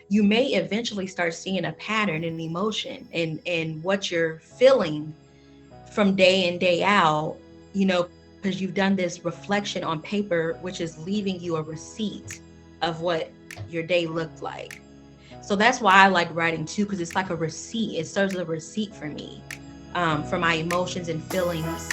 you may eventually start seeing a pattern in emotion and what you're feeling from day in, day out, because you've done this reflection on paper, which is leaving you a receipt of what your day looked like. So that's why I like writing too, because it's like a receipt. It serves as a receipt for me, for my emotions and feelings.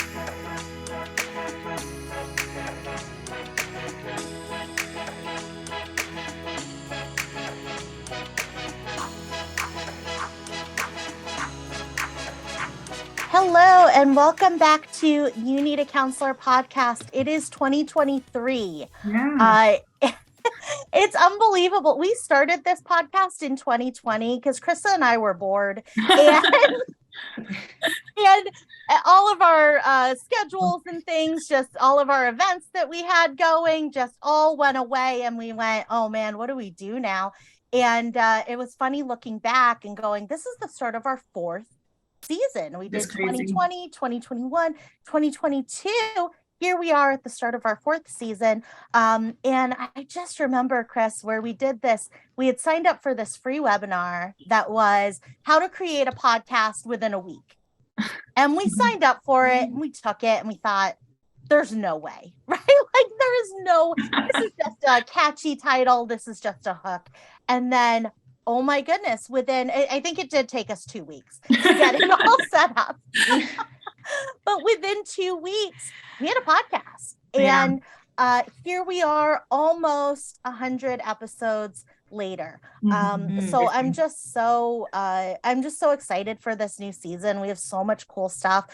Hello, and welcome back to You Need a Counselor podcast. It is 2023. Yeah. It's unbelievable. We started this podcast in 2020 because Chrissa and I were bored, and and all of our schedules and things, just all of our events that we had going, just all went away, and we went, oh man, what do we do now? And it was funny looking back and going, this is the start of our fourth season. We did 2020, 2021, 2022. Here we are at the start of our fourth season. And I just remember, Chris, where we did this, we had signed up for this free webinar that was how to create a podcast within a week. And we signed up for it and we took it and we thought, there's no way, right? Like there is no, this is just a catchy title. This is just a hook. And then oh my goodness, I think it did take us 2 weeks to get it all set up. But within 2 weeks, we had a podcast. Yeah. And here we are almost 100 episodes later. So I'm just so excited for this new season. We have so much cool stuff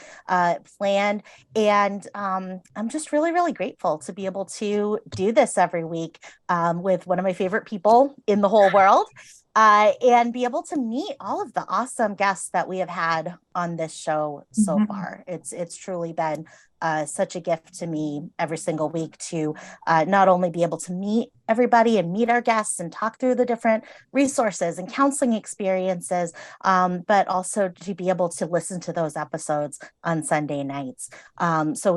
planned. And I'm just really, really grateful to be able to do this every week with one of my favorite people in the whole world. And be able to meet all of the awesome guests that we have had on this show so far. It's truly been such a gift to me every single week to not only be able to meet everybody and meet our guests and talk through the different resources and counseling experiences, but also to be able to listen to those episodes on Sunday nights. So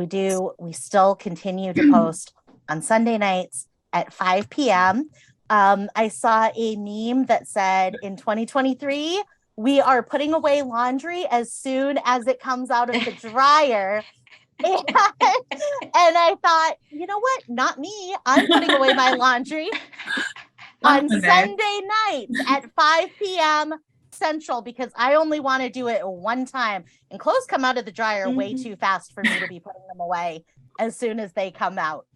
we still continue to post on Sunday nights at 5 p.m. I saw a meme that said in 2023, we are putting away laundry as soon as it comes out of the dryer. And I thought, you know what? Not me. I'm putting away my laundry on Sunday nights at 5 p.m. Central because I only want to do it one time. And clothes come out of the dryer way too fast for me to be putting them away as soon as they come out.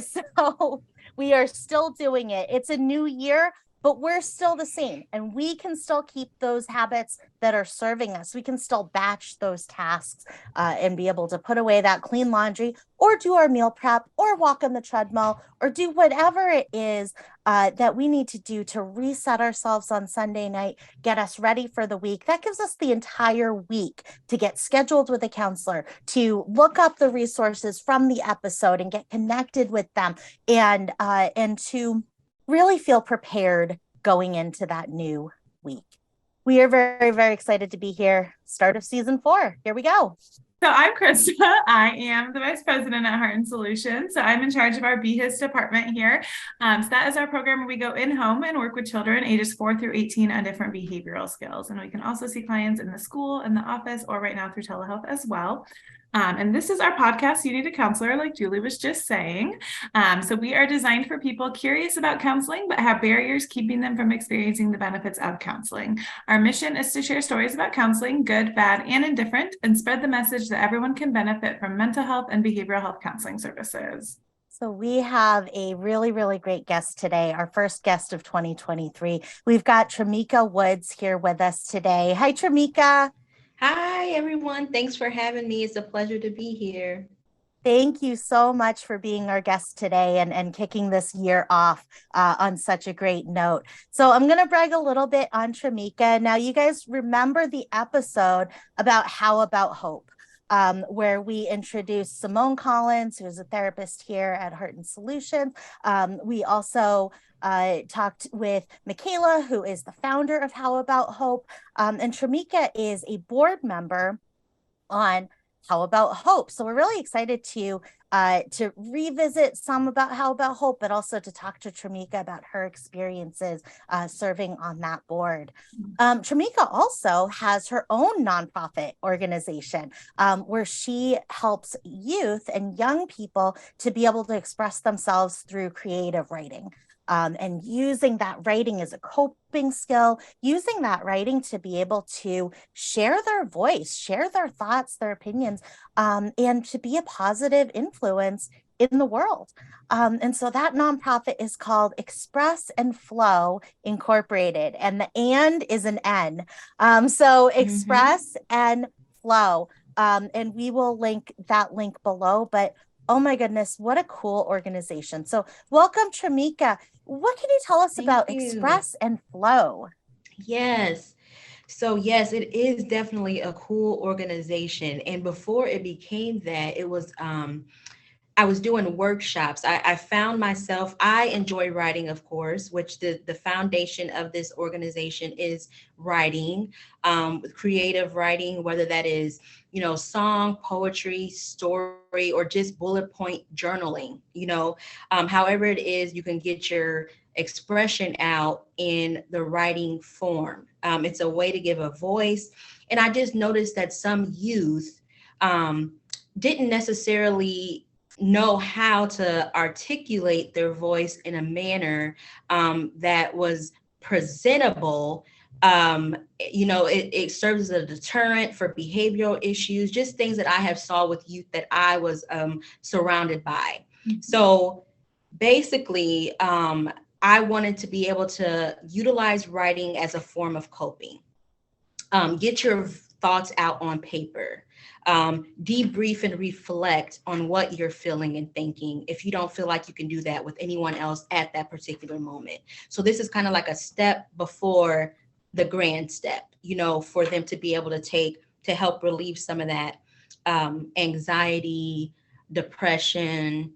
So we are still doing it. It's a new year, but we're still the same. And we can still keep those habits that are serving us. We can still batch those tasks and be able to put away that clean laundry or do our meal prep or walk on the treadmill or do whatever it is that we need to do to reset ourselves on Sunday night, get us ready for the week. That gives us the entire week to get scheduled with a counselor, to look up the resources from the episode and get connected with them and to really feel prepared going into that new week. We are very, very excited to be here. Start of season 4. Here we go. So I'm Chrissa. I am the Vice President at H.O.P.E Solutions. So I'm in charge of our BHIS department here. So that is our program where we go in-home and work with children ages 4 through 18 on different behavioral skills. And we can also see clients in the school, in the office, or right now through telehealth as well. And this is our podcast, You Need a Counselor, like Julie was just saying. So we are designed for people curious about counseling, but have barriers keeping them from experiencing the benefits of counseling. Our mission is to share stories about counseling, good, bad, and indifferent, and spread the message that everyone can benefit from mental health and behavioral health counseling services. So we have a really, really great guest today, our first guest of 2023. We've got Trameka Woods here with us today. Hi, Trameka. Hi, everyone. Thanks for having me. It's a pleasure to be here. Thank you so much for being our guest today and kicking this year off on such a great note. So I'm going to brag a little bit on Trameka. Now, you guys remember the episode about H.O.P.E, where we introduced Simone Collins, who is a therapist here at H.O.P.E Solutions. We also talked with Michaela, who is the founder of How About Hope. And Trameka is a board member on How About Hope. So we're really excited to to revisit some about H.O.P E, but also to talk to Trameka about her experiences serving on that board. Trameka also has her own nonprofit organization where she helps youth and young people to be able to express themselves through creative writing. And using that writing as a coping skill, using that writing to be able to share their voice, share their thoughts, their opinions, and to be a positive influence in the world. And so that nonprofit is called Express and Flow Incorporated, and the "and" is an N. So Express and Flow. And we will link that link below, but oh my goodness, what a cool organization. So welcome, Trameka. What can you tell us about Express and Flow? Yes. So yes, it is definitely a cool organization. And before it became that, it was I was doing workshops. I found myself, I enjoy writing, of course, which the foundation of this organization is writing, creative writing, whether that is, song, poetry, story, or just bullet point journaling, however it is, you can get your expression out in the writing form. It's a way to give a voice. And I just noticed that some youth didn't necessarily know how to articulate their voice in a manner that was presentable. It serves as a deterrent for behavioral issues, just things that I have saw with youth that I was surrounded by. So basically, I wanted to be able to utilize writing as a form of coping. Get your thoughts out on paper. Debrief and reflect on what you're feeling and thinking if you don't feel like you can do that with anyone else at that particular moment. So this is kind of like a step before the grand step, for them to be able to take to help relieve some of that anxiety, depression,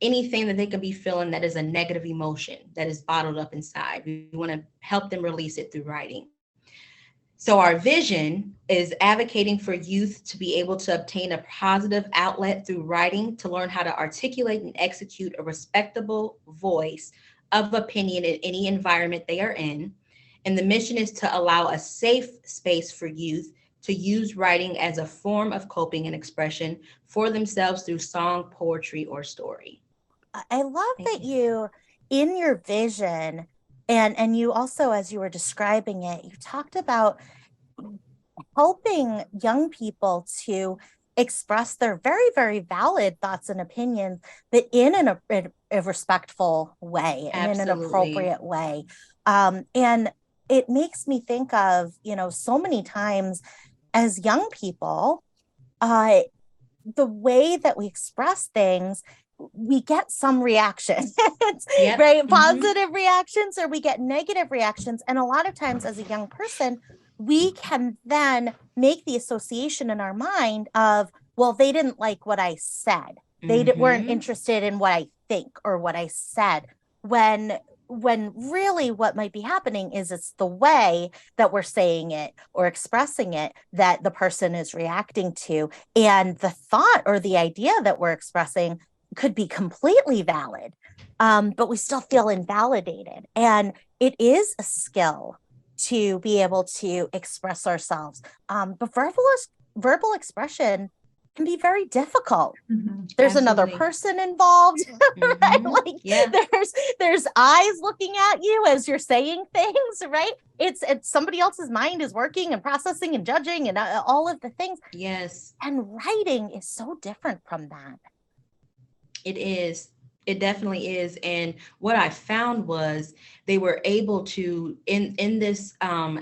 anything that they could be feeling that is a negative emotion that is bottled up inside. We want to help them release it through writing. So our vision is advocating for youth to be able to obtain a positive outlet through writing, to learn how to articulate and execute a respectable voice of opinion in any environment they are in. And the mission is to allow a safe space for youth to use writing as a form of coping and expression for themselves through song, poetry, or story. I love that you, in your vision, and you also, as you were describing it, you talked about helping young people to express their very, very valid thoughts and opinions, but in a respectful way and in an appropriate way. And it makes me think of, so many times as young people, the way that we express things, we get some reaction, right? Positive reactions, or we get negative reactions. And a lot of times as a young person, we can then make the association in our mind of, well, they didn't like what I said. They weren't interested in what I think or what I said. When really what might be happening is it's the way that we're saying it or expressing it that the person is reacting to. And the thought or the idea that we're expressing could be completely valid, but we still feel invalidated. And it is a skill to be able to express ourselves. But verbal expression can be very difficult. There's another person involved, right? There's eyes looking at you as you're saying things, right? It's somebody else's mind is working and processing and judging and all of the things. Yes. And writing is so different from that. It is. It definitely is. And what I found was they were able to, in this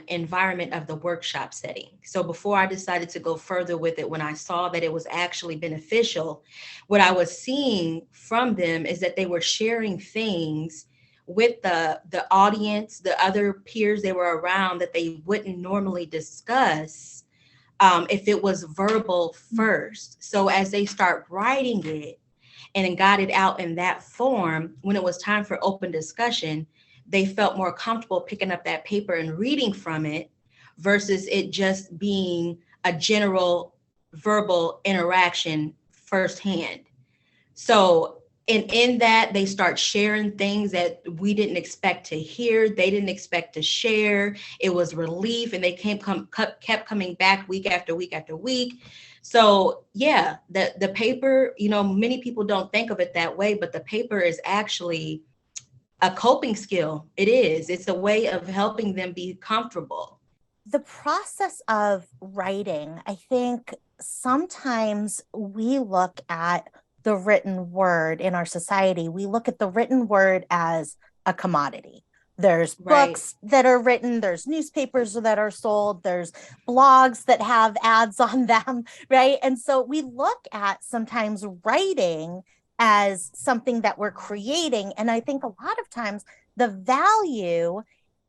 environment of the workshop setting. So before I decided to go further with it, when I saw that it was actually beneficial, what I was seeing from them is that they were sharing things with the audience, the other peers they were around, that they wouldn't normally discuss if it was verbal first. So as they start writing it, and then got it out in that form, when it was time for open discussion, they felt more comfortable picking up that paper and reading from it versus it just being a general verbal interaction firsthand. So, and in that, they start sharing things that we didn't expect to hear. They didn't expect to share. It was relief, and they kept coming back week after week after week. So yeah, the paper, many people don't think of it that way, but the paper is actually a coping skill. It is. It's a way of helping them be comfortable. The process of writing, I think sometimes we look at the written word in our society, we look at the written word as a commodity. There's books that are written, there's newspapers that are sold, there's blogs that have ads on them, right? And so we look at sometimes writing as something that we're creating. And I think a lot of times the value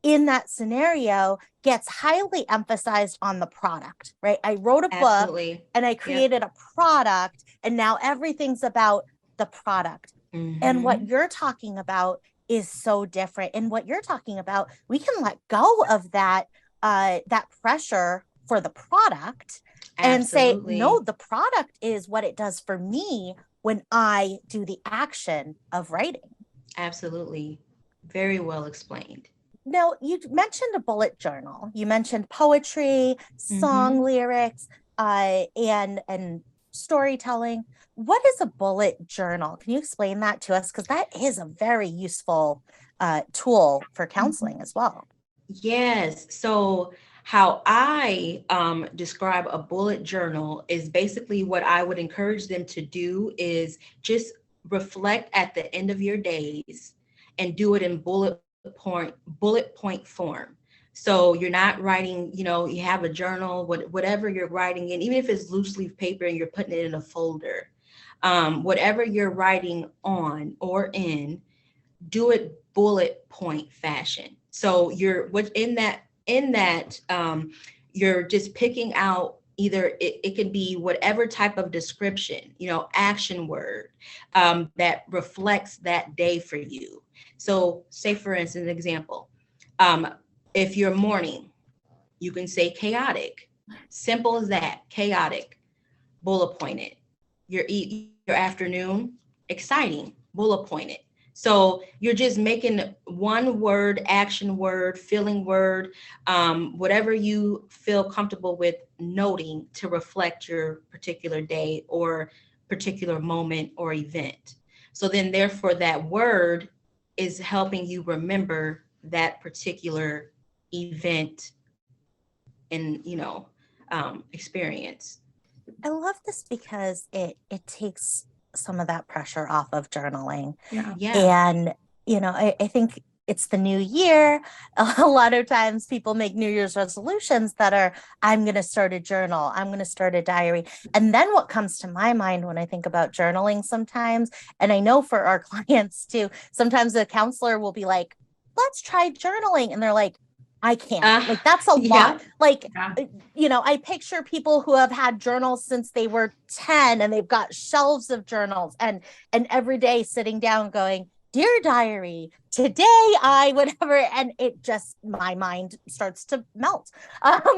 in that scenario gets highly emphasized on the product, right? I wrote a book and I created a product, and now everything's about the product. And what you're talking about is so different. And what you're talking about, we can let go of that pressure for the product and say, no, the product is what it does for me when I do the action of writing. Absolutely. Very well explained. Now, you mentioned a bullet journal. You mentioned poetry, song lyrics, and storytelling. What is a bullet journal? Can you explain that to us? Because that is a very useful tool for counseling as well. Yes. So how I describe a bullet journal is basically what I would encourage them to do is just reflect at the end of your days and do it in bullet point form. So you're not writing, you have a journal, whatever you're writing in, even if it's loose leaf paper and you're putting it in a folder, whatever you're writing on or in, do it bullet point fashion. So you're you're just picking out either it could be whatever type of description, action word that reflects that day for you. So say, for instance, an example, if you're morning, you can say chaotic. Simple as that, chaotic, bullet pointed. Your afternoon, exciting, bullet pointed. So you're just making one word, action word, feeling word, whatever you feel comfortable with noting to reflect your particular day or particular moment or event. So then therefore that word is helping you remember that particular event and, experience. I love this because it takes some of that pressure off of journaling. Yeah. And, I think it's the new year. A lot of times people make New Year's resolutions that are, I'm going to start a journal, I'm going to start a diary. And then what comes to my mind when I think about journaling sometimes, and I know for our clients too, sometimes the counselor will be like, let's try journaling. And they're like, I can't, like, that's a lot. Like, I picture people who have had journals since they were 10 and they've got shelves of journals and every day sitting down going, dear diary, today I whatever. And it just, my mind starts to melt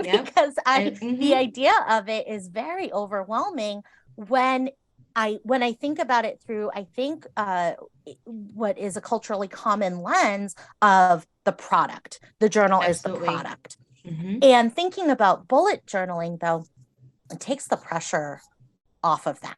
because the idea of it is very overwhelming when I think about it through, I think what is a culturally common lens of the product. The journal is the product. And thinking about bullet journaling, though, it takes the pressure off of that.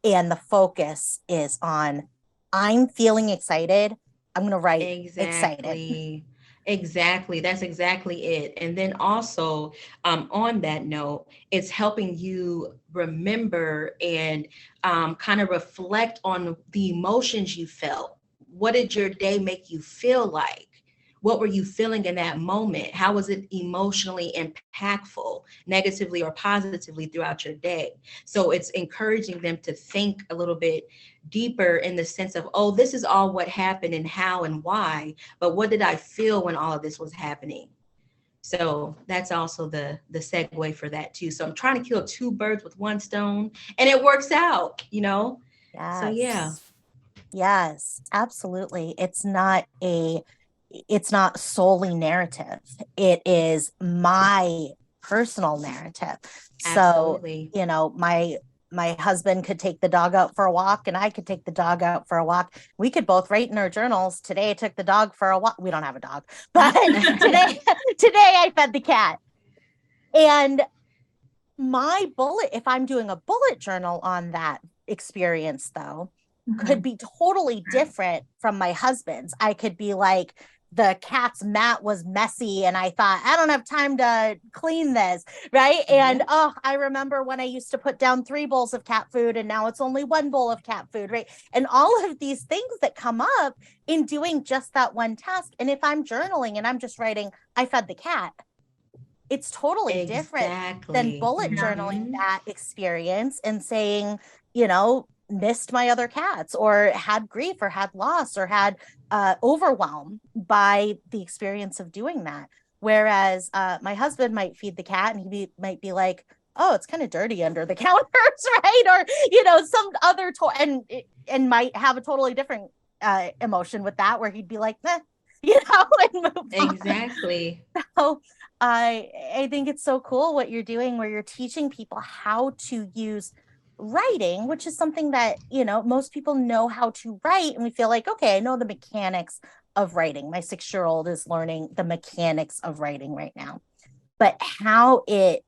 And the focus is on, I'm feeling excited, I'm going to write excited. Exactly. That's exactly it. And then also on that note, it's helping you remember and kind of reflect on the emotions you felt. What did your day make you feel like? What were you feeling in that moment? How was it emotionally impactful, negatively or positively throughout your day? So it's encouraging them to think a little bit deeper in the sense of, oh, this is all what happened and how and why, but what did I feel when all of this was happening? So that's also the segue for that too. So I'm trying to kill two birds with one stone, and it works out, Yes. So yeah. Yes, absolutely. It's not solely narrative. It is my personal narrative. Absolutely. So, my husband could take the dog out for a walk and I could take the dog out for a walk. We could both write in our journals, today I took the dog for a walk. We don't have a dog, but today I fed the cat. And if I'm doing a bullet journal on that experience though, could be totally different from my husband's. I could be like, the cat's mat was messy and I thought, I don't have time to clean this, right? And I remember when I used to put down 3 bowls of cat food and now it's only 1 bowl of cat food, right? And all of these things that come up in doing just that one task. And if I'm journaling and I'm just writing, I fed the cat, it's totally different than bullet journaling that experience and saying, missed my other cats or had grief or had loss or had overwhelm by the experience of doing that. Whereas my husband might feed the cat and might be like, oh, it's kind of dirty under the counters, right? Or, some other and might have a totally different emotion with that where he'd be like, and move Exactly. on. So I think it's so cool what you're doing where you're teaching people how to use writing, which is something that, most people know how to write. And we feel like, okay, I know the mechanics of writing. My 6-year-old is learning the mechanics of writing right now, but how it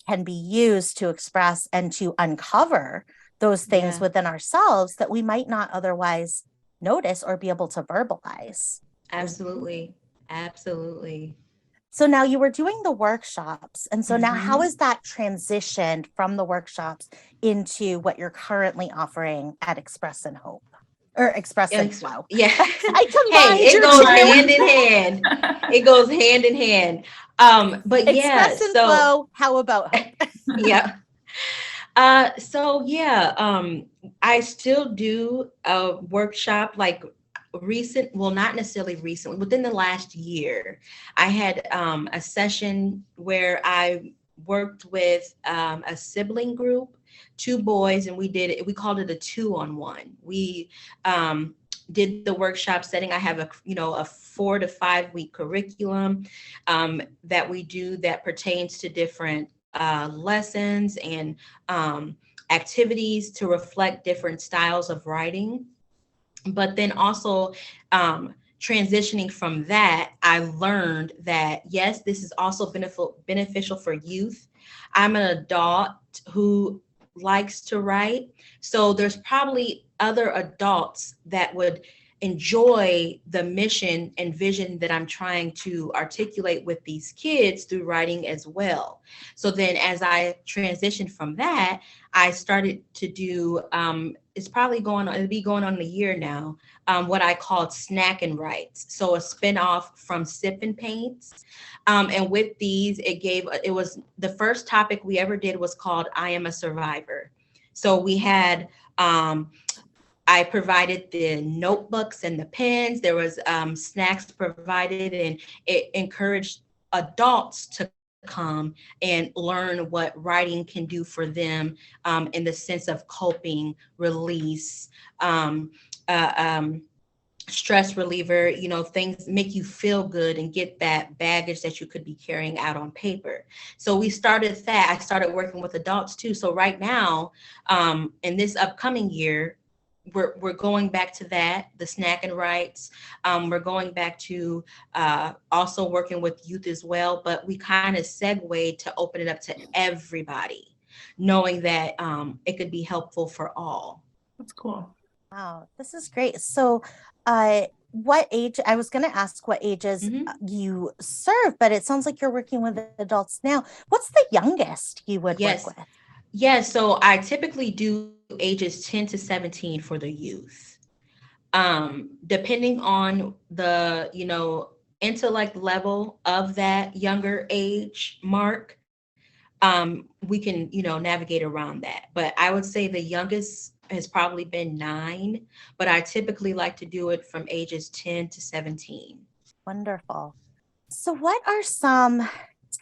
can be used to express and to uncover those things within ourselves that we might not otherwise notice or be able to verbalize. Absolutely. Absolutely. So now you were doing the workshops. And so now how is that transitioned from the workshops into what you're currently offering at Express and Hope or Express and Flow? Yeah. It goes hand in hand. It goes hand in hand. But Express and Flow, how about Hope? Yeah. I still do a workshop not necessarily recently, within the last year. I had a session where I worked with a sibling group, 2 boys, and we called it a 2-on-1. We did the workshop setting. I have a 4 to 5 week curriculum that we do that pertains to different lessons and activities to reflect different styles of writing. But then also transitioning from that, I learned that, yes, this is also beneficial for youth. I'm an adult who likes to write. So there's probably other adults that would enjoy the mission and vision that I'm trying to articulate with these kids through writing as well. So then as I transitioned from that, I started to do, it'll be going on a year now, what I called Snack and Writes. So a spinoff from Sip and Paints. And with these, it was the first topic we ever did was called I Am a Survivor. So we had, I provided the notebooks and the pens. There was snacks provided, and it encouraged adults to come and learn what writing can do for them in the sense of coping, release, stress reliever, things make you feel good and get that baggage that you could be carrying out on paper. So we started that. I started working with adults too. So right now, in this upcoming year, we're going back to that, the Snack and Writes. We're going back to also working with youth as well, but we kind of segued to open it up to everybody, knowing that it could be helpful for all. That's cool. Wow, this is great. So what age, I was going to ask what ages you serve, but it sounds like you're working with adults now. What's the youngest you would work with? Yes, so I typically do ages 10 to 17 for the youth. Depending on the, intellect level of that younger age mark, we can, navigate around that. But I would say the youngest has probably been 9, but I typically like to do it from ages 10 to 17. Wonderful. So what are some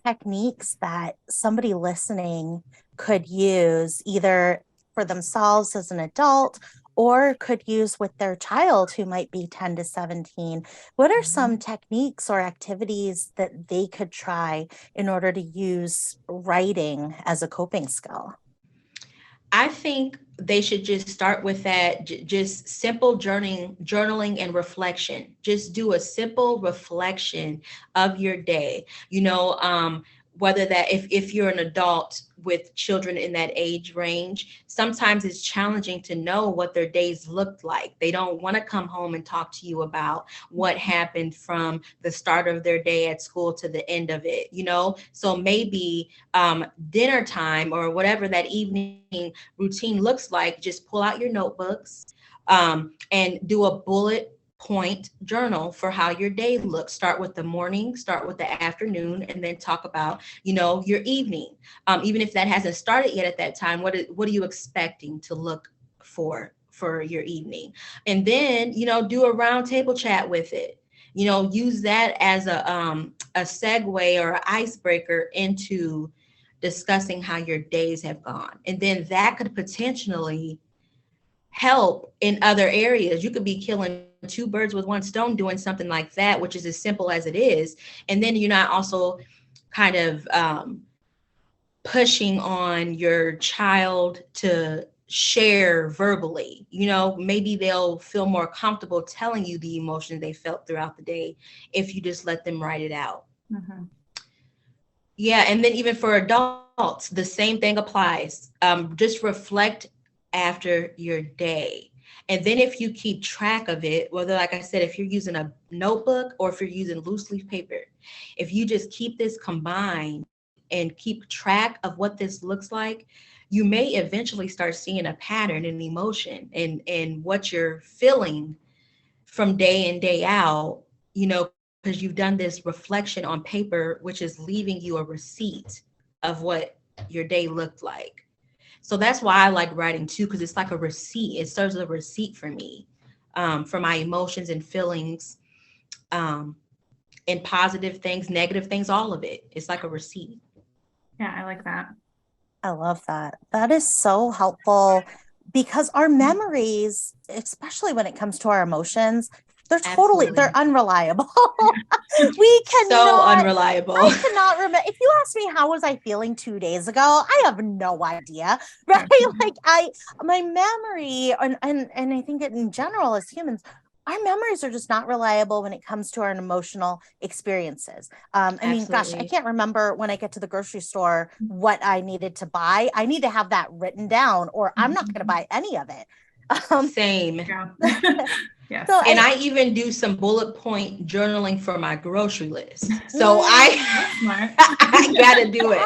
techniques that somebody listening could use either for themselves as an adult or could use with their child who might be 10 to 17? What are some techniques or activities that they could try in order to use writing as a coping skill? I think they should just start with that, just simple journaling and reflection. Just do a simple reflection of your day. Whether that, if you're an adult with children in that age range, sometimes it's challenging to know what their days looked like. They don't want to come home and talk to you about what happened from the start of their day at school to the end of it. So maybe dinner time or whatever that evening routine looks like, just pull out your notebooks, and do a bullet point journal for how your day looks. Start with the morning, start with the afternoon, and then talk about, your evening. Even if that hasn't started yet at that time, what are you expecting to look for your evening? And then, do a round table chat with it. Use that as a segue or an icebreaker into discussing how your days have gone. And then that could potentially help in other areas. You could be killing two birds with one stone doing something like that, which is as simple as it is. And then you're not also kind of pushing on your child to share verbally. Maybe they'll feel more comfortable telling you the emotions they felt throughout the day if you just let them write it out. Mm-hmm. Yeah, and then even for adults, the same thing applies. Just reflect after your day. And then if you keep track of it, whether, like I said, if you're using a notebook or if you're using loose leaf paper, if you just keep this combined and keep track of what this looks like, you may eventually start seeing a pattern in emotion and what you're feeling from day in, day out, because you've done this reflection on paper, which is leaving you a receipt of what your day looked like. So that's why I like writing too, because it's like a receipt. It serves as a receipt for me, for my emotions and feelings, and positive things, negative things, all of it. It's like a receipt. Yeah, I like that. I love that. That is so helpful because our memories, especially when it comes to our emotions, they're unreliable. We cannot, so unreliable. I cannot remember. If you ask me how was I feeling 2 days ago, I have no idea, right? Like my memory, and I think in general as humans, our memories are just not reliable when it comes to our emotional experiences. I mean, gosh, I can't remember when I get to the grocery store what I needed to buy. I need to have that written down, or I'm not going to buy any of it. Same. Yeah. Yes. So I even do some bullet point journaling for my grocery list. So I gotta do it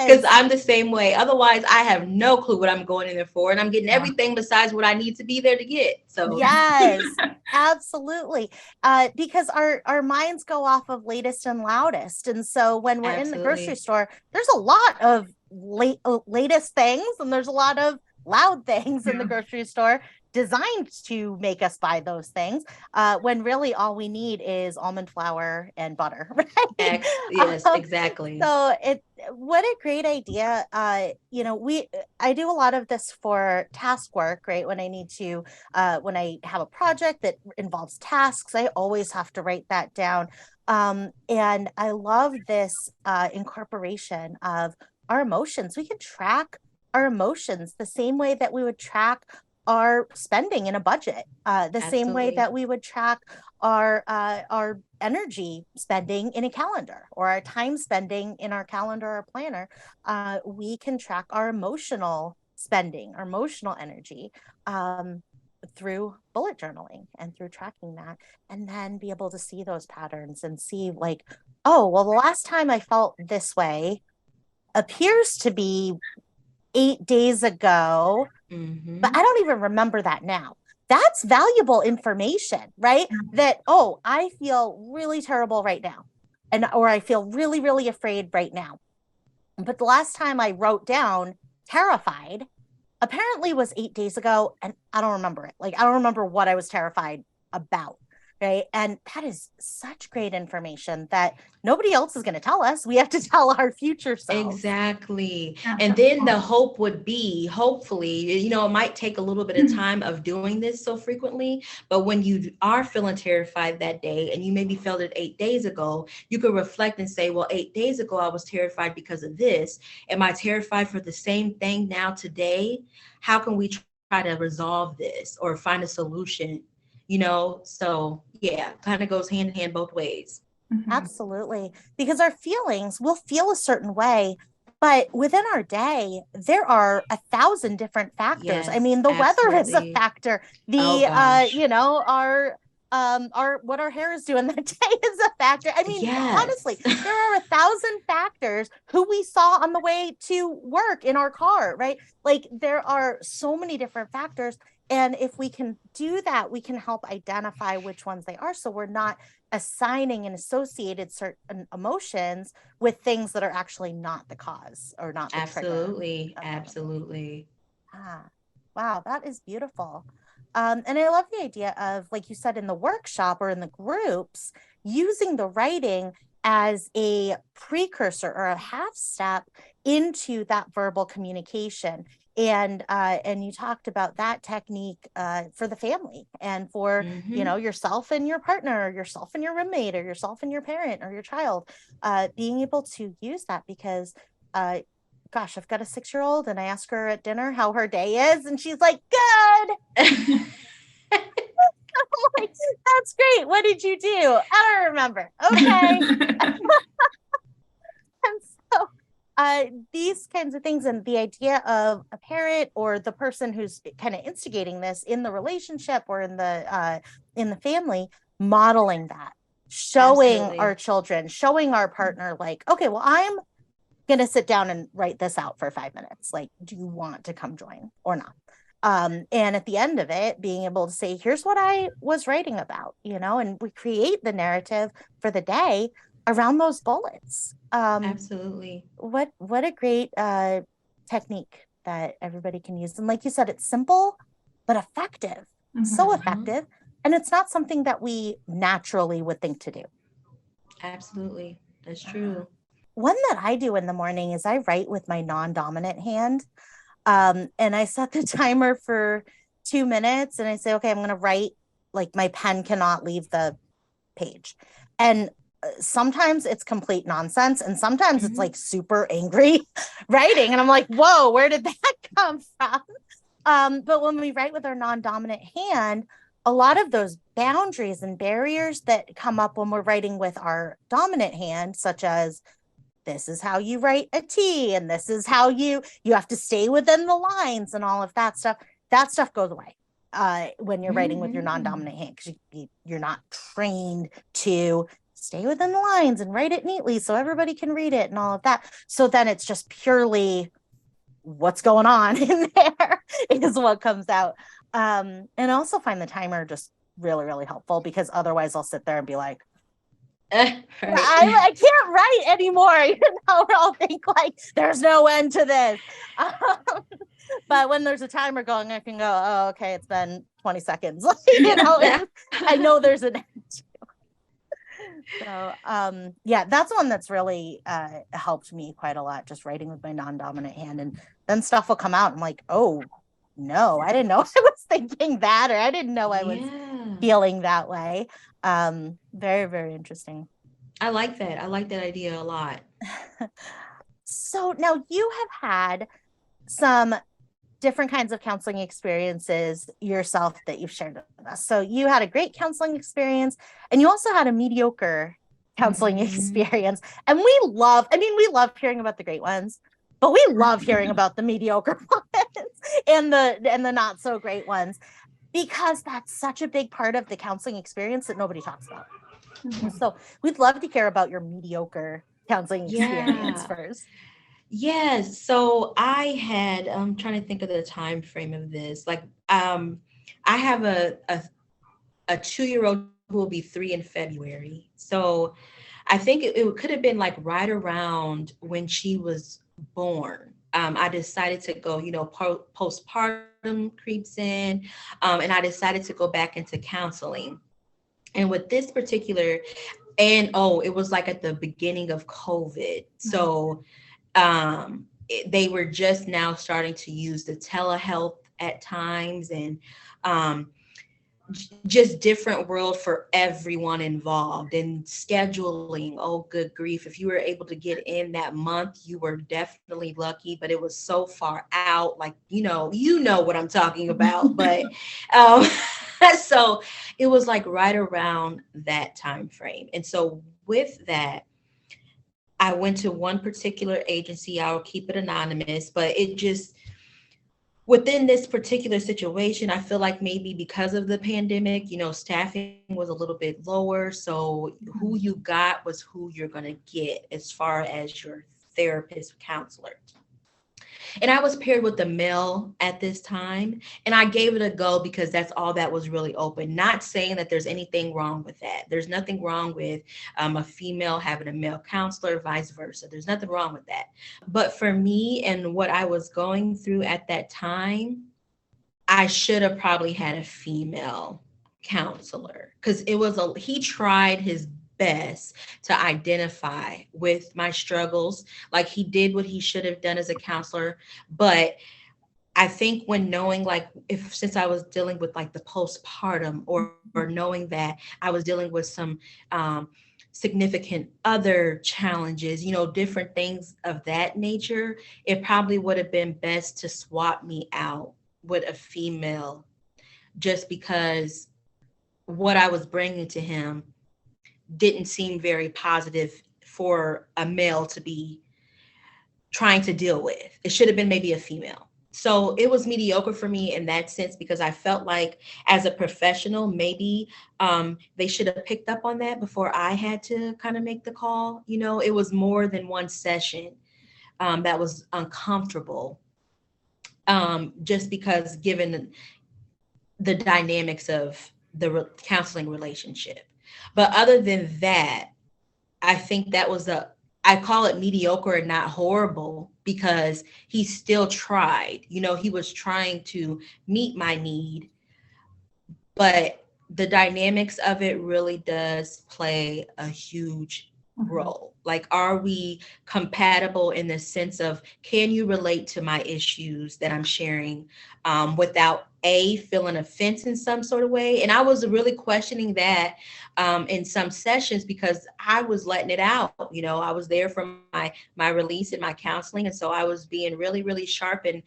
because I'm the same way. Otherwise, I have no clue what I'm going in there for, and I'm getting everything besides what I need to be there to get. So yes, absolutely. Because our minds go off of latest and loudest, and so when we're in the grocery store, there's a lot of latest things, and there's a lot of loud things in the grocery store designed to make us buy those things, when really all we need is almond flour and butter, right? Yes, exactly. So what a great idea. I do a lot of this for task work, right? When I need to, when I have a project that involves tasks, I always have to write that down. And I love this incorporation of our emotions. We can track our emotions the same way that we would track our spending in a budget, the same way that we would track our energy spending in a calendar, or our time spending in our calendar or planner. We can track our emotional spending, our emotional energy, through bullet journaling and through tracking that, and then be able to see those patterns and see like, oh, well, the last time I felt this way appears to be 8 days ago, but I don't even remember that now. That's valuable information, right? That, oh, I feel really terrible right now, or I feel really, really afraid right now. But the last time I wrote down terrified apparently was 8 days ago, and I don't remember it. Like, I don't remember what I was terrified about. right? And that is such great information that nobody else is going to tell us. We have to tell our future selves. Exactly. And then the hope would be, hopefully, you know, it might take a little bit of time of doing this so frequently, but when you are feeling terrified that day and you maybe felt it 8 days ago, you could reflect and say, well, 8 days ago, I was terrified because of this. Am I terrified for the same thing now today? How can we try to resolve this or find a solution? You know, so yeah, kind of goes hand in hand both ways. Absolutely. Because our feelings will feel a certain way, but within our day, there are 1,000 different factors. I Yes, mean, the weather is a absolutely. factor. Oh The gosh. you know, our what our hair is doing that day is a factor. I mean, honestly, Yes. there are 1,000 factors who we saw on the way to work in our car, right? Like there are so many different factors. And if we can do that, we can help identify which ones they are. So we're not assigning and associated certain emotions with things that are actually not the cause or not the trigger Absolutely. of that emotion. Absolutely. Wow, that is beautiful. And I love the idea of, like you said, in the workshop or in the groups, using the writing as a precursor or a half step into that verbal communication. And you talked about that technique for the family and for Mm-hmm. yourself and your partner, or yourself and your roommate, or yourself and your parent or your child, being able to use that because gosh, I've got a 6-year-old and I ask her at dinner how her day is, and she's like, good. I'm like, that's great. What did you do? I don't remember. Okay. And so these kinds of things, and the idea of a parent or the person who's kind of instigating this in the relationship or in the family, modeling that, showing our Absolutely. children, showing our partner, like, okay, well, I'm going to sit down and write this out for 5 minutes. Like, do you want to come join or not? And at the end of it, being able to say, here's what I was writing about, and we create the narrative for the day around those bullets. Absolutely. What a great technique that everybody can use. And like you said, it's simple, but effective, so Mm-hmm. effective. And it's not something that we naturally would think to do. Absolutely. That's true. One that I do in the morning is I write with my non-dominant hand. And I set the timer for 2 minutes and I say, okay, I'm going to write, like my pen cannot leave the page. And sometimes it's complete nonsense. And sometimes it's like super angry writing. And I'm like, whoa, where did that come from? But when we write with our non-dominant hand, a lot of those boundaries and barriers that come up when we're writing with our dominant hand, such as this is how you write a T, and this is how you have to stay within the lines and all of that stuff goes away when you're writing with your non-dominant hand, because you're not trained to stay within the lines and write it neatly so everybody can read it and all of that. So then it's just purely what's going on in there is what comes out. And I also find the timer just really, really helpful, because otherwise I'll sit there and be like, Right. I can't write anymore. Or I'll think like there's no end to this. But when there's a timer going, I can go, oh, okay, it's been 20 seconds. I know there's an end. So yeah, that's one that's really helped me quite a lot, just writing with my non-dominant hand. And then stuff will come out. I'm like, oh no, I didn't know I was thinking that, or I didn't know I was feeling that way. Very, very interesting. I like that. I like that idea a lot. So now you have had some different kinds of counseling experiences yourself that you've shared with us. So you had a great counseling experience, and you also had a mediocre counseling experience. And we love hearing about the great ones, but we love hearing about the mediocre ones and the not so great ones, because that's such a big part of the counseling experience that nobody talks about. So we'd love to hear about your mediocre counseling experience first. Yes. So I'm trying to think of the time frame of this. Like, I have a 2-year-old who will be 3 in February. So I think it could have been like right around when she was born. I decided to go, postpartum creeps in, and I decided to go back into counseling. And with this particular, and it was like at the beginning of COVID. So they were just now starting to use the telehealth at times, and just different world for everyone involved, and scheduling. Oh, good grief. If you were able to get in that month, you were definitely lucky, but it was so far out. Like, you know what I'm talking about, but so it was like right around that time frame. And so with that, I went to one particular agency. I'll keep it anonymous, but it just, within this particular situation, I feel like maybe because of the pandemic, staffing was a little bit lower. So who you got was who you're going to get as far as your therapist, counselor. And I was paired with the male at this time, and I gave it a go because that's all that was really open. Not saying that there's anything wrong with that. There's nothing wrong with a female having a male counselor, vice versa. There's nothing wrong with that. But for me and what I was going through at that time, I should have probably had a female counselor, because he tried his best to identify with my struggles. Like, he did what he should have done as a counselor. But I think when knowing, like, since I was dealing with like the postpartum, or knowing that I was dealing with some significant other challenges, different things of that nature, it probably would have been best to swap me out with a female, just because what I was bringing to him didn't seem very positive for a male to be trying to deal with. It should have been maybe a female. So it was mediocre for me in that sense, because I felt like as a professional, maybe they should have picked up on that before I had to kind of make the call. It was more than one session that was uncomfortable, just because given the dynamics of the counseling relationship. But other than that, I think that was I call it mediocre and not horrible, because he still tried. He was trying to meet my need, but the dynamics of it really does play a huge role. Like, are we compatible in the sense of, can you relate to my issues that I'm sharing without feeling offense in some sort of way? And I was really questioning that in some sessions, because I was letting it out. I was there for my release and my counseling, and so I was being really, really sharp and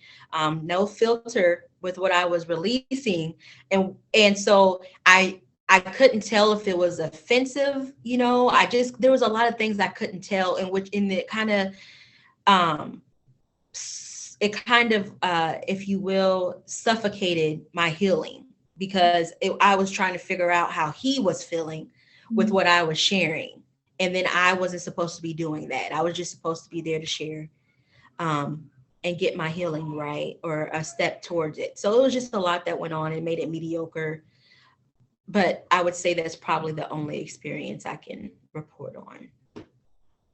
no filter with what I was releasing, and so I couldn't tell if it was offensive. There was a lot of things I couldn't tell, it kind of, if you will, suffocated my healing, because I was trying to figure out how he was feeling with what I was sharing. And then I wasn't supposed to be doing that. I was just supposed to be there to share and get my healing right, or a step towards it. So it was just a lot that went on and made it mediocre. But I would say that's probably the only experience I can report on.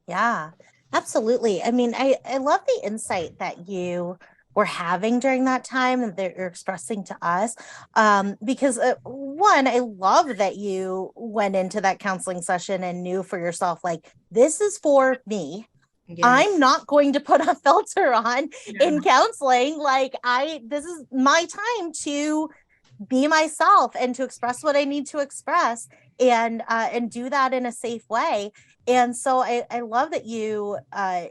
Yeah, absolutely. I mean, I love the insight that you were having during that time and that you're expressing to us. Because one, I love that you went into that counseling session and knew for yourself, like, this is for me. Yes. I'm not going to put a filter on in counseling. Like, this is my time to be myself and to express what I need to express, and do that in a safe way. And so I love that you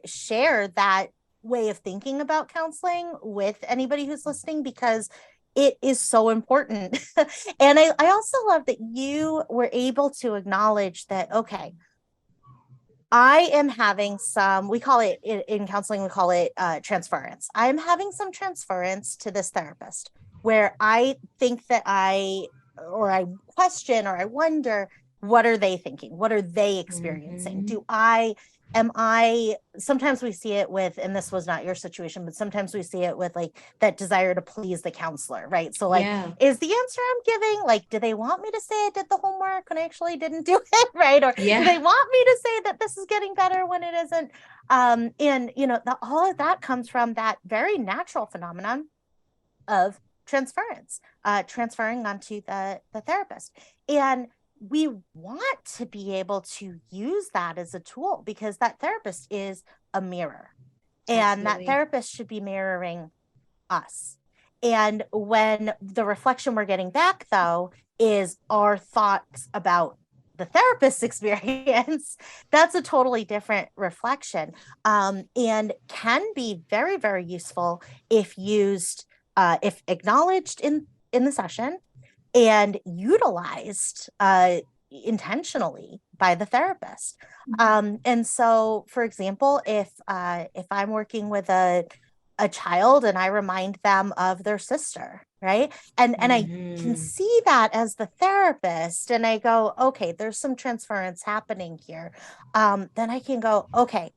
share that way of thinking about counseling with anybody who's listening, because it is so important. And I also love that you were able to acknowledge that, okay, I am having some, we call it in counseling, we call it transference. I'm having some transference to this therapist, where I think that I question, or I wonder, what are they thinking? What are they experiencing? Sometimes we see it with, and this was not your situation, but sometimes we see it with like that desire to please the counselor, right? So like, is the answer I'm giving, like, do they want me to say I did the homework when I actually didn't do it, right? Or do they want me to say that this is getting better when it isn't? And all of that comes from that very natural phenomenon of transference, transferring onto the therapist. And we want to be able to use that as a tool, because that therapist is a mirror, and Absolutely. that therapist should be mirroring us. And when the reflection we're getting back, though, is our thoughts about the therapist's experience, that's a totally different reflection, and can be very, very useful if used, if acknowledged in the session and utilized intentionally by the therapist. And so, for example, if I'm working with a child and I remind them of their sister, right? And I can see that as the therapist, and I go, okay, there's some transference happening here. Then I can go, okay,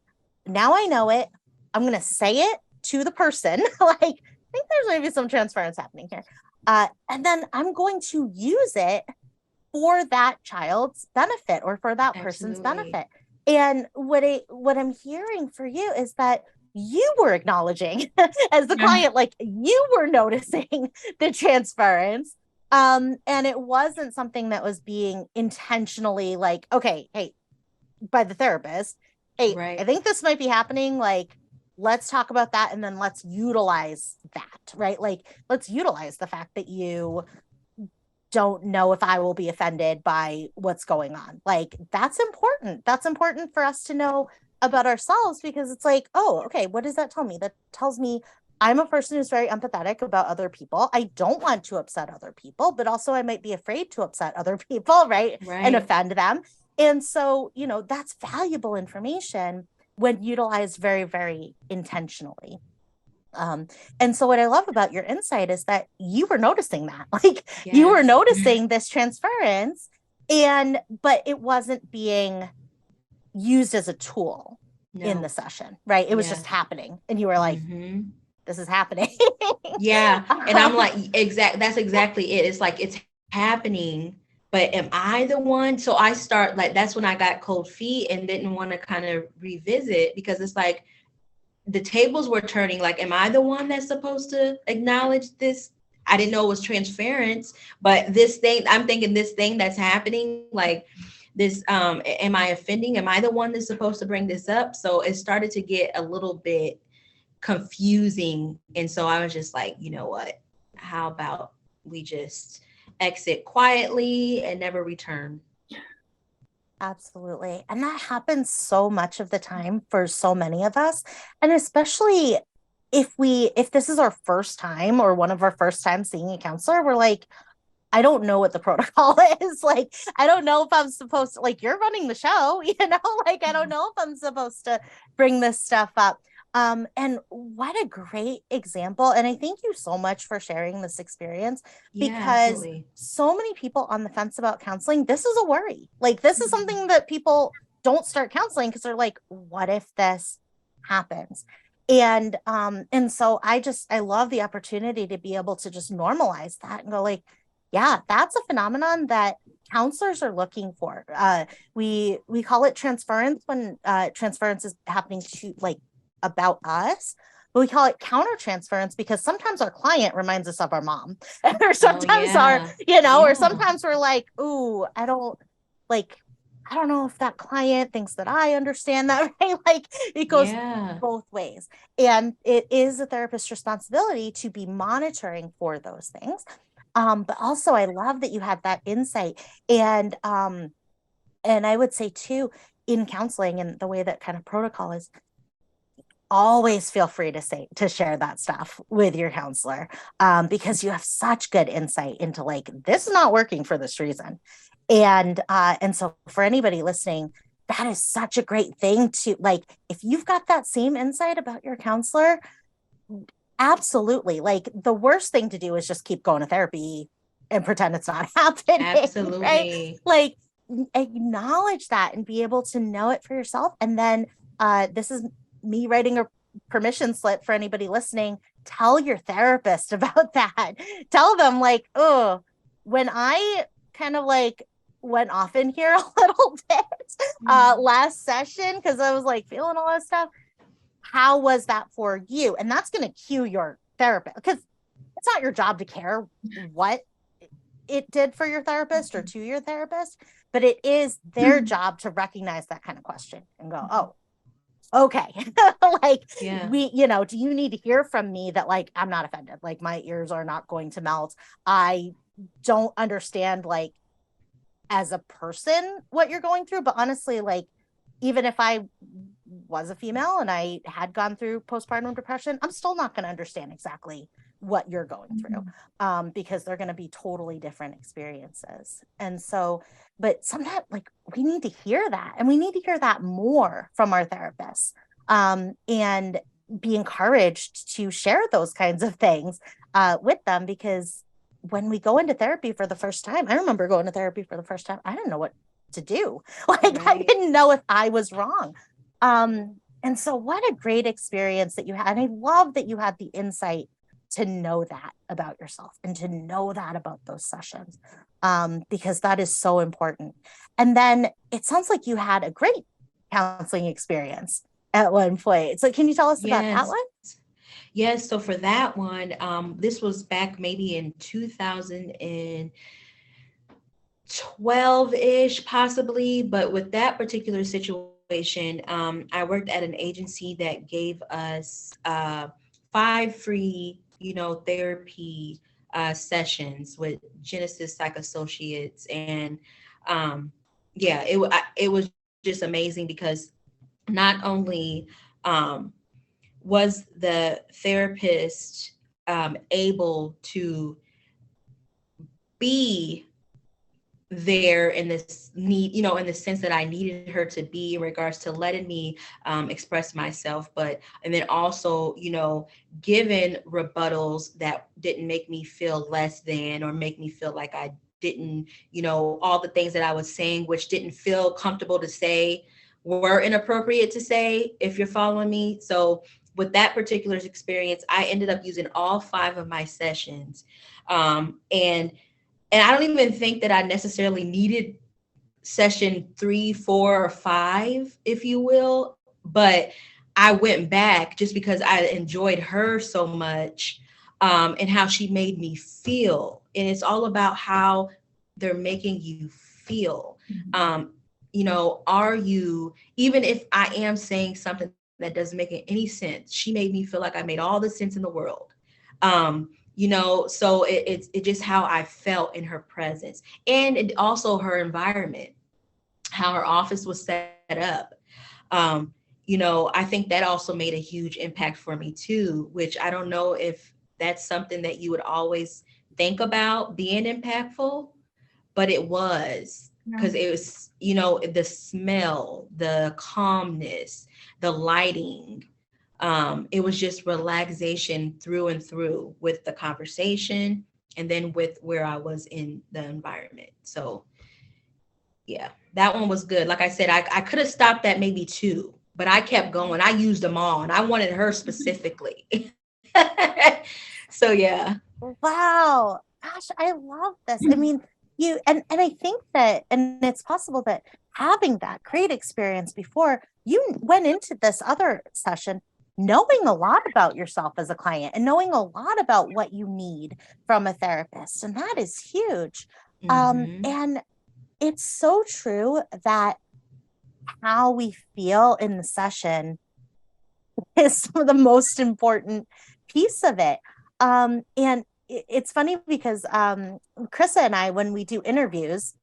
now I know it. I'm going to say it to the person. Like, I think there's maybe some transference happening here. And then I'm going to use it for that child's benefit or for that person's benefit. And what I'm hearing for you is that you were acknowledging as the client, like you were noticing the transference. And it wasn't something that was being intentionally like, okay, hey, by the therapist, hey, I think this might be happening. Like, let's talk about that. And then let's utilize that, right? Like, let's utilize the fact that you don't know if I will be offended by what's going on. Like, that's important. That's important for us to know about ourselves, because it's like, oh, okay, what does that tell me? That tells me I'm a person who's very empathetic about other people. I don't want to upset other people, but also I might be afraid to upset other people, right? And offend them. And so, you know, that's valuable information when utilized very, very intentionally. And so what I love about your insight is that you were noticing that, like you were noticing this transference, but it wasn't being used as a tool in the session, right? It was just happening. And you were like, this is happening. And I'm like, that's exactly it. It's like, it's happening, but am I the one? So I start like, that's when I got cold feet and didn't want to kind of revisit, because it's like, the tables were turning. Like, am I the one that's supposed to acknowledge this? I didn't know it was transference, but this thing, I'm thinking this thing that's happening, like this, am I offending? Am I the one that's supposed to bring this up? So it started to get a little bit confusing. And so I was just like, you know what, how about we just exit quietly and never return? Absolutely. And that happens so much of the time for so many of us. And especially if this is our first time or one of our first times seeing a counselor, we're like, I don't know what the protocol is. Like, I don't know if I'm supposed to, like, you're running the show, you know, like, I don't know if I'm supposed to bring this stuff up. And what a great example. And I thank you so much for sharing this experience, because so many people on the fence about counseling, this is a worry. Like, this is something that people don't start counseling because they're like, what if this happens? And so I love the opportunity to be able to just normalize that and go like, yeah, that's a phenomenon that counselors are looking for. We call it transference when transference is happening to like about us, but we call it countertransference because sometimes our client reminds us of our mom, or sometimes or sometimes we're like, ooh, I don't know if that client thinks that I understand that, right? Like, it goes both ways. And it is a therapist's responsibility to be monitoring for those things. But also I love that you had that insight. And I would say too, in counseling and the way that kind of protocol is, always feel free to share that stuff with your counselor, because you have such good insight into like, this is not working for this reason. And so for anybody listening, that is such a great thing to like, if you've got that same insight about your counselor, absolutely. Like, the worst thing to do is just keep going to therapy and pretend it's not happening. Absolutely. Right? Like, acknowledge that and be able to know it for yourself. And then this is me writing a permission slip for anybody listening. Tell your therapist about that. Tell them like, oh, when I kind of like went off in here a little bit last session, because I was like feeling all that stuff. How was that for you? And that's going to cue your therapist, because it's not your job to care what it did for your therapist or to your therapist, but it is their job to recognize that kind of question and go, oh, okay. Like, do you need to hear from me that, like, I'm not offended, like my ears are not going to melt, I don't understand, like, as a person what you're going through, but honestly, like, even if I was a female and I had gone through postpartum depression, I'm still not going to understand exactly what you're going through, because they're going to be totally different experiences. And so, but sometimes, like, we need to hear that, and we need to hear that more from our therapists, and be encouraged to share those kinds of things with them, because when we go into therapy for the first time, I remember going to therapy for the first time, I didn't know what to do. Like, I didn't know if I was wrong. And so what a great experience that you had. And I love that you had the insight to know that about yourself and to know that about those sessions, because that is so important. And then it sounds like you had a great counseling experience at one point. So can you tell us about that one? Yes. So for that one, this was back maybe in 2012-ish, possibly. But with that particular situation, I worked at an agency that gave us 5 free, therapy sessions with Genesis Psych Associates. And it was just amazing, because not only was the therapist able to be there in this need, in the sense that I needed her to be, in regards to letting me express myself, and then also, given rebuttals that didn't make me feel less than, or make me feel like I didn't, all the things that I was saying, which didn't feel comfortable to say, were inappropriate to say, if you're following me. So with that particular experience, I ended up using all 5 of my sessions. And I don't even think that I necessarily needed session 3, 4, or 5, if you will, but I went back just because I enjoyed her so much, and how she made me feel. And it's all about how they're making you feel. Are you, even if I am saying something that doesn't make any sense, she made me feel like I made all the sense in the world. So it's just how I felt in her presence, and also her environment, how her office was set up. I think that also made a huge impact for me too, which I don't know if that's something that you would always think about being impactful, but it was, because it was, the smell, the calmness, the lighting. It was just relaxation through and through, with the conversation, and then with where I was in the environment. So yeah, that one was good. Like I said, I could have stopped at maybe 2, but I kept going. I used them all, and I wanted her specifically. So yeah. Wow. Gosh, I love this. I mean, and I think that, and it's possible that having that great experience before you went into this other session, knowing a lot about yourself as a client and knowing a lot about what you need from a therapist. And that is huge. And it's so true that how we feel in the session is the most important piece of it. And it's funny because Chrissa and I, when we do interviews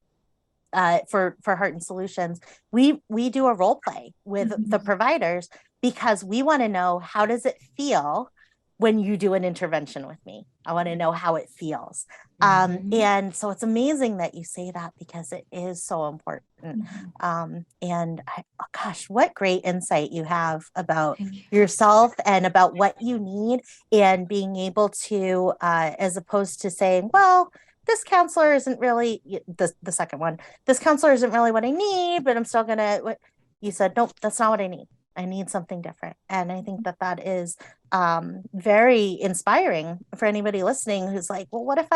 for Heart and Solutions, we do a role play with the providers, because we want to know, how does it feel when you do an intervention with me? I want to know how it feels. And so it's amazing that you say that, because it is so important. And gosh, what great insight you have about yourself and about what you need, and being able to, as opposed to saying, well, this counselor isn't really the second one. This counselor isn't really what I need, but I'm still gonna. You said, nope, that's not what I need. I need something different. And I think that is very inspiring for anybody listening who's like, well, what if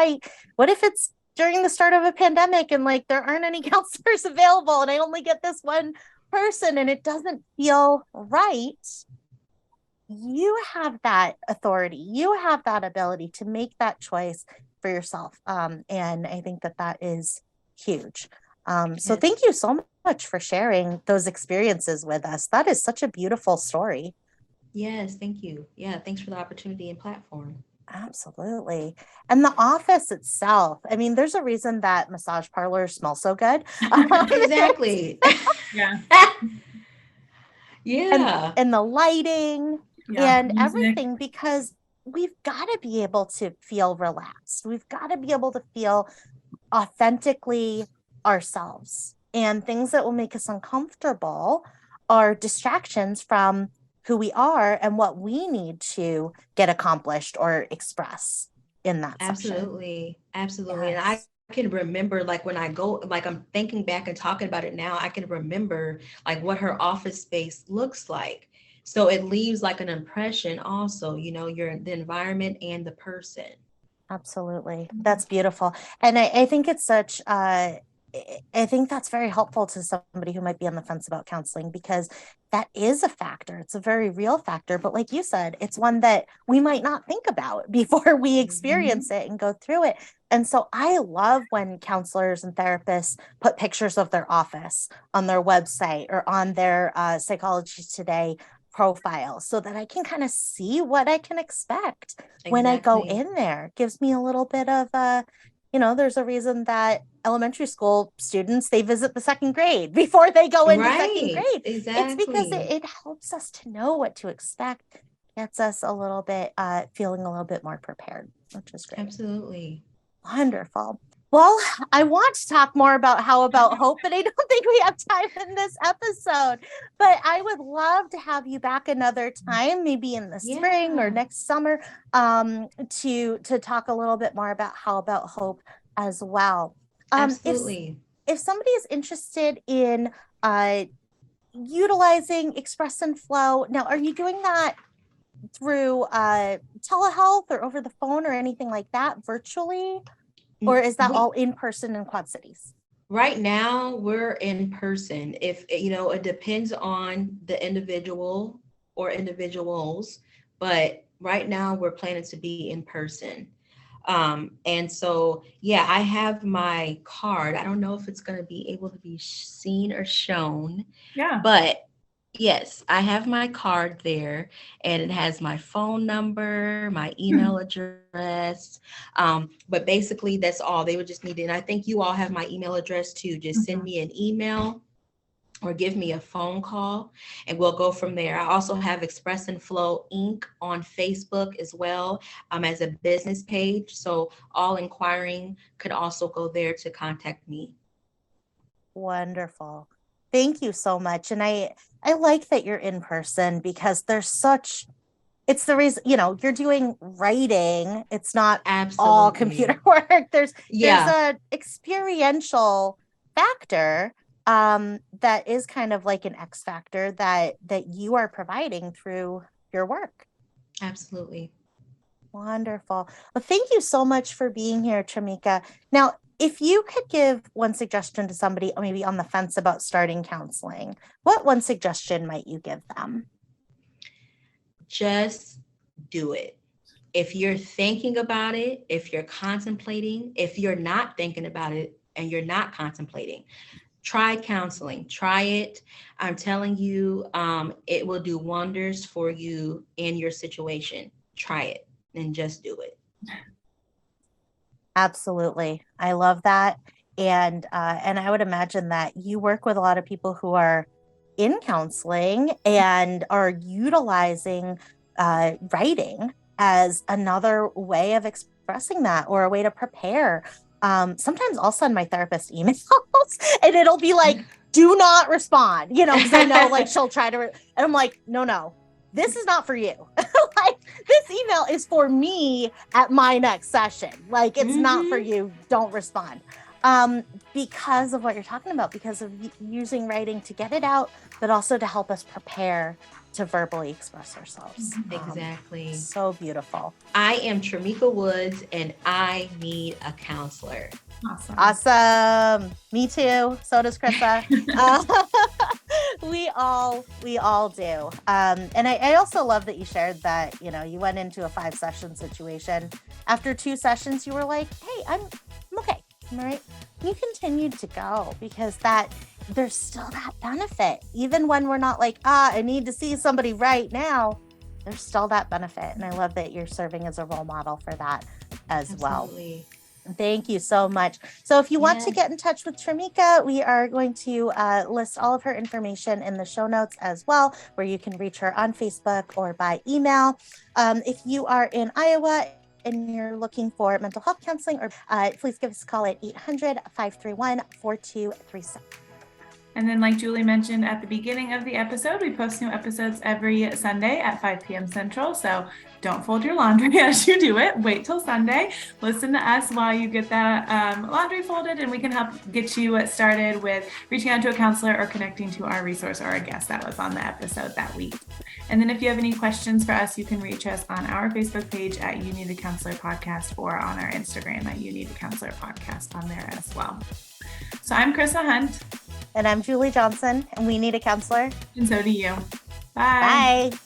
it's during the start of a pandemic and, like, there aren't any counselors available and I only get this one person and it doesn't feel right? you have that authority. You have that ability to make that choice for yourself. And I think that is huge. So thank you so much for sharing those experiences with us. That is such a beautiful story. Yes, thank you. Yeah, thanks for the opportunity and platform. Absolutely. And the office itself, I mean, there's a reason that massage parlors smell so good. Exactly. Yeah. Yeah. And the lighting and Music. everything, because we've got to be able to feel relaxed. We've got to be able to feel authentically ourselves. And things that will make us uncomfortable are distractions from who we are and what we need to get accomplished or express in that Absolutely. session. Absolutely. Yes. And I can remember, like, when I go, like, I'm thinking back and talking about it now, I can remember like what her office space looks like. So it leaves like an impression also, the environment and the person. Absolutely. That's beautiful. And I think it's such, I think that's very helpful to somebody who might be on the fence about counseling, because that is a factor. It's a very real factor. But like you said, it's one that we might not think about before we experience it and go through it. And so I love when counselors and therapists put pictures of their office on their website or on their Psychology Today profile, so that I can kind of see what I can expect when I go in there. It gives me a little bit of there's a reason that elementary school students, they visit the second grade before they go into second grade. Exactly. It's because it helps us to know what to expect, gets us a little bit feeling a little bit more prepared, which is great. Absolutely. Wonderful. Well, I want to talk more about H.O.P E, but I don't think we have time in this episode. But I would love to have you back another time, maybe in the spring or next summer, to talk a little bit more about H.O.P E as well. Absolutely. If somebody is interested in utilizing Express and Flow, now, are you doing that through telehealth or over the phone or anything like that, virtually? Or is that all in person in Quad Cities? Right now, we're in person. If, it depends on the individual or individuals, but right now we're planning to be in person. And so, yeah, I have my card. I don't know if it's going to be able to be seen or shown. Yeah. But yes, I have my card there, and it has my phone number, my email address. But basically, that's all. They would just need it. And I think you all have my email address too. Just send me an email or give me a phone call, and we'll go from there. I also have Express and Flow Inc. on Facebook as well, as a business page. So all inquiring could also go there to contact me. Wonderful. Thank you so much. And I like that you're in person, because it's the reason, you're doing writing. It's not all computer work. There's a experiential factor that is kind of like an X factor that you are providing through your work. Absolutely. Wonderful. Well, thank you so much for being here, Trameka. Now, if you could give one suggestion to somebody maybe on the fence about starting counseling, what one suggestion might you give them? Just do it. If you're thinking about it, if you're contemplating, if you're not thinking about it and you're not contemplating, try counseling. Try it. I'm telling you, it will do wonders for you in your situation. Try it and just do it. Absolutely. I love that. And I would imagine that you work with a lot of people who are in counseling and are utilizing writing as another way of expressing that, or a way to prepare. Sometimes I'll send my therapist emails and it'll be like, do not respond, because I know like she'll try to, and I'm like, no, this is not for you. Like, this email is for me at my next session. Like, it's not for you. Don't respond. Because of what you're talking about, because of using writing to get it out, but also to help us prepare to verbally express ourselves. Exactly. So beautiful. I am Trameka Woods, and I need a counselor. Awesome. Me too. So does Chrissa. We all do. And I also love that you shared that, you went into a 5-session situation. After 2 sessions, you were like, hey, I'm okay. Right. You continued to go because there's still that benefit. Even when we're not like, I need to see somebody right now, there's still that benefit. And I love that you're serving as a role model for that as Absolutely. well. Thank you so much. So if you want to get in touch with Trameka, we are going to list all of her information in the show notes as well, where you can reach her on Facebook or by email. If you are in Iowa and you're looking for mental health counseling, or please give us a call at 800-531-4237. And then, like Julie mentioned at the beginning of the episode, we post new episodes every Sunday at 5 p.m. Central. So don't fold your laundry as you do it. Wait till Sunday. Listen to us while you get that laundry folded, and we can help get you started with reaching out to a counselor or connecting to our resource or a guest that was on the episode that week. And then if you have any questions for us, you can reach us on our Facebook page at You Need a Counselor Podcast, or on our Instagram at You Need a Counselor Podcast on there as well. So I'm Chrissa Hunt. And I'm Julie Johnson, and we need a counselor. And so do you. Bye. Bye.